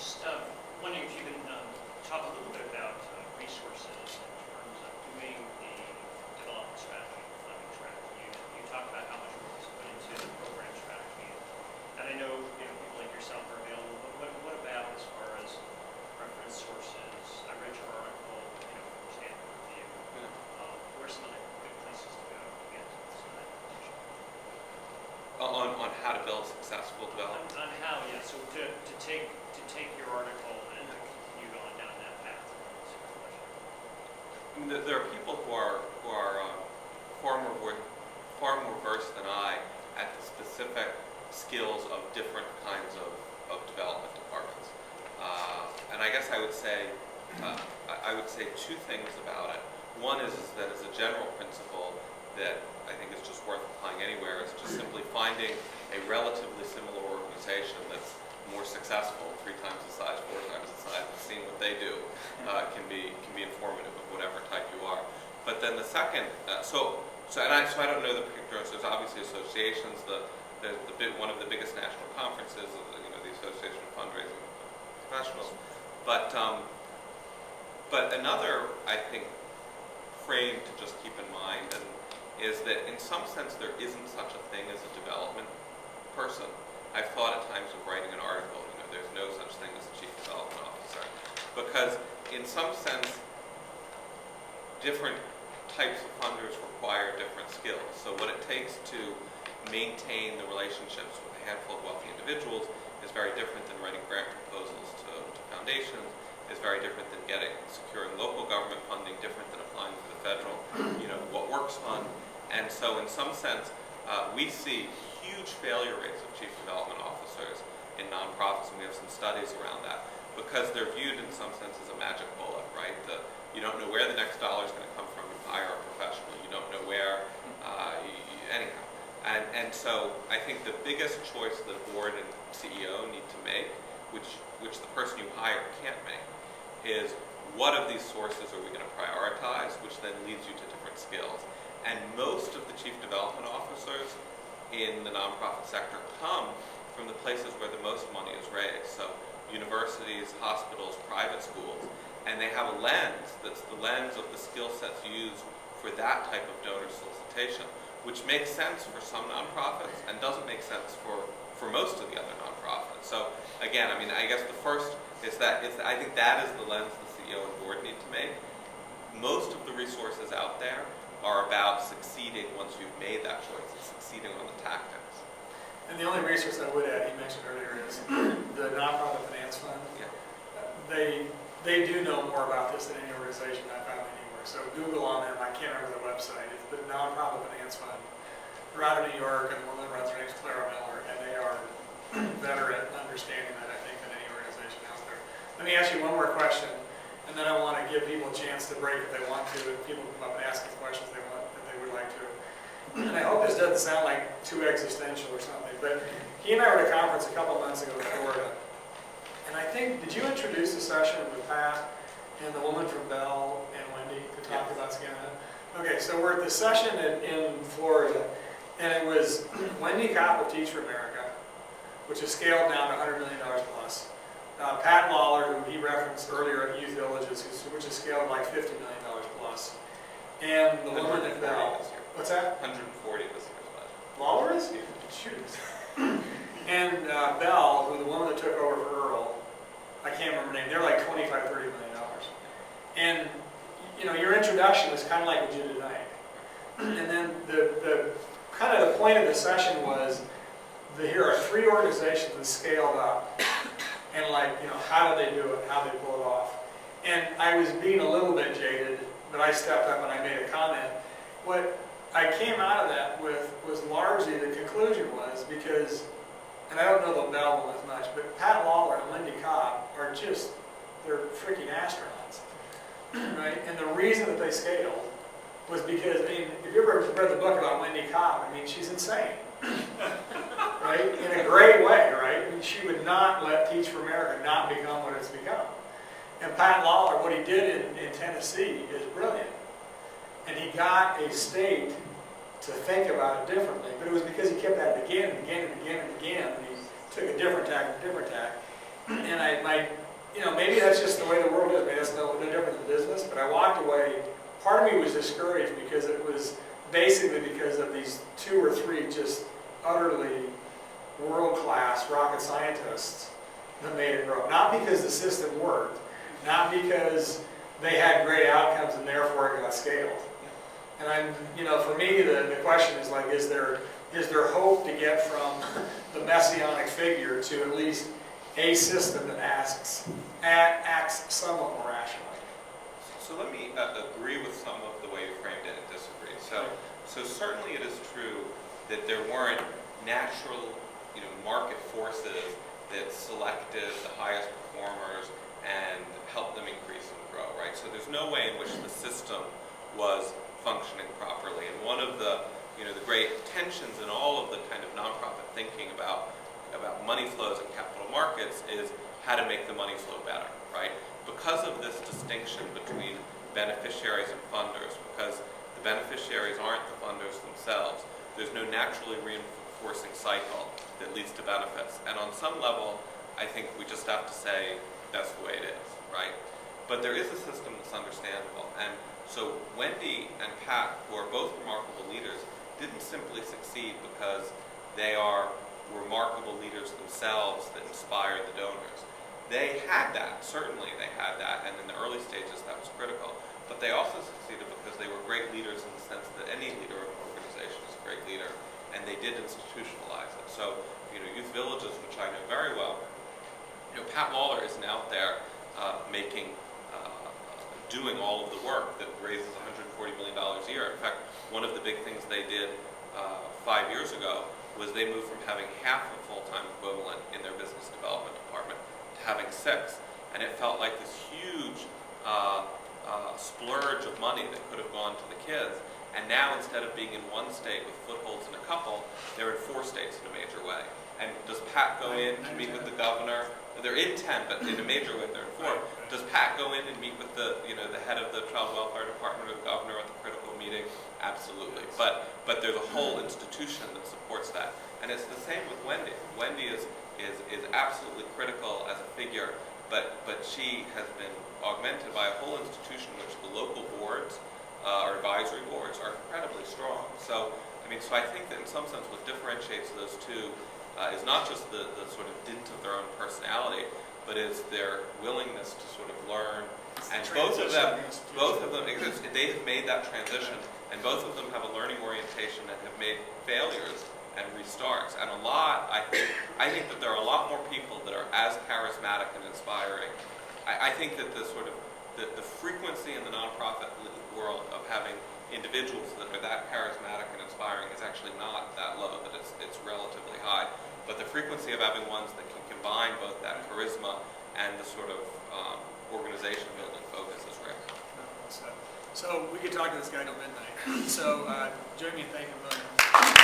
Just wondering if you can talk a little bit about resources in terms of doing the development strategy, funding strategy. You talk about how much work is put into the program strategy, and I know people like yourself are available. But what about as far as reference sources? I read your article, from Stanford Review. Where are some of the good places to go to get some of that information? On how to build successful development. On how, yeah. So to take your article and to continue on down that path. I mean, there are people who are far more versed than I at the specific skills of different kinds of development departments. And I guess I would say two things about it. One is that as a general principle that I think is just worth applying anywhere, is just simply finding a relatively similar organization that's more successful, 3 times the size, 4 times the size, and seeing what they do can be informative of whatever type you are. But then the second, so I don't know the particulars. There's obviously associations. One of the biggest national conferences, the Association of Fundraising Professionals. But another, I think, frame to just keep in mind is that in some sense there isn't such a thing as a development person. I've thought at times of writing an article, there's no such thing as a chief development officer, because in some sense different types of funders require different skills. So what it takes to maintain the relationships with a handful of wealthy individuals is very different than writing grant proposals to foundations, is very different than securing local government funding, different than applying for the federal, What Works Fund. And so in some sense, we see huge failure rates of chief development officers in nonprofits, and we have some studies around that, because they're viewed in some sense as a magic bullet, right? You don't know where the next dollar is going to come from. You hire a professional. You don't know where, anyhow. And so I think the biggest choice the board and CEO need to make, which the person you hire can't make, is what of these sources are we going to prioritize, which then leads you to different skills. And most of the chief development officers in the nonprofit sector come from the places where the most money is raised. So universities, hospitals, private schools. And they have a lens that's the lens of the skill sets used for that type of donor solicitation, which makes sense for some nonprofits and doesn't make sense for most of the other nonprofits. So again, I guess the first is I think that is the lens the CEO and board need to make. Most of the resources out there are about succeeding once you've made that choice, and succeeding on the tactics. And the only resource I would add, you mentioned earlier, is the Nonprofit Finance Fund. Yeah. They do know more about this than any organization I've found anywhere. So Google on them, I can't remember the website, it's the Nonprofit Finance Fund. They're out of New York, and the woman who runs her name is Clara Miller, and they are better at understanding that, I think, than any organization out there. Let me ask you one more question, and then I want to give people a chance to break if they want to, and people come up and ask us questions that they would like to. And I hope this doesn't sound like too existential or something, but he and I were at a conference a couple months ago in Florida, and I think, did you introduce the session with Pat and the woman from Bell and Wendy to talk about Scanna? Okay, so we're at the session in Florida, and it was Wendy Kopp of Teach for America, which is scaled down to $100 million plus. Pat Lawler, who he referenced earlier at Youth Villages, which is scaled like $50 million plus. And the woman at Bell. What's that? 140 this year's budget. Lawler is? Shoot. And Bell, who the woman that took over for Earl, I can't remember her name, they're like $25, $30 million. And your introduction was kind of like what you did tonight. And then the kind of the point of the session was here are 3 organizations that scaled up, and how do they do it, how they pull it off. And I was being a little bit jaded, but I stepped up and I made a comment. What I came out of that with was largely the conclusion was because, and I don't know the Bell as much, but Pat Lawler and Wendy Kopp are they're freaking astronauts, right? And the reason that they scaled was because, if you ever read the book about Wendy Kopp, she's insane, right? In a great way, right? She would not let Teach for America not become what it's become. And Pat Lawler, what he did in Tennessee is brilliant. And he got a state to think about it differently, but it was because he kept at it again and again and again and again, and he took a different tack and a different tack. And maybe that's just the way the world is. Maybe that's no different than business. But I walked away. Part of me was discouraged because it was basically because of these 2 or 3 just utterly world-class rocket scientists that made it grow. Not because the system worked, not because they had great outcomes and therefore it got scaled. And for me, the question is like, is there hope to get from the messianic figure to at least a system that acts somewhat more rationally? So let me agree with some of the way you framed it and disagree. So certainly it is true that there weren't natural, market forces that selected the highest performers and helped them increase and grow, right? So there's no way in which the system was functioning properly. And one of the, the great tensions in all of the kind of nonprofit thinking about money flows and capital markets is how to make the money flow better, right? Because of this distinction between beneficiaries and funders, because the beneficiaries aren't the funders themselves, there's no naturally reinforcing cycle that leads to benefits. And on some level, I think we just have to say that's the way it is, right? But there is a system that's understandable. And so Wendy and Pat, who are both remarkable leaders, didn't simply succeed because they are remarkable leaders themselves that inspire the donors. They had that, certainly they had that, and in the early stages that was critical. But they also succeeded because they were great leaders in the sense that any leader of an organization is a great leader, and they did institutionalize it. So, youth villages, which I know very well, Pat Waller isn't out there doing all of the work that raises $140 million a year. In fact, one of the big things they did 5 years ago was they moved from having half a full-time equivalent in their business development department to having 6. And it felt like this huge splurge of money that could have gone to the kids. And now, instead of being in one state with footholds in a couple, they're in 4 states in a major way. And does Pat go in to meet with the governor? They're in 10, but in a major way they're in 4. Does Pat go in and meet with the head of the Child Welfare Department or the governor at the critical meeting? Absolutely. But there's a whole institution that supports that. And it's the same with Wendy. Wendy is absolutely critical as a figure, but she has been augmented by a whole institution in which the local boards or advisory boards are incredibly strong. So I think that in some sense what differentiates those two is not just the sort of dint of their own personality, but is their willingness to sort of learn. And both of them, they have made that transition, and both of them have a learning orientation and have made failures and restarts. And I think that there are a lot more people that are as charismatic and inspiring. I think that the frequency in the nonprofit world of having individuals that are that charismatic and inspiring is actually not that low, that it's relatively high. But the frequency of having ones that can combine both that charisma and the sort of organization building focus is rare. So we could talk to this guy till midnight. So join me in thanking him.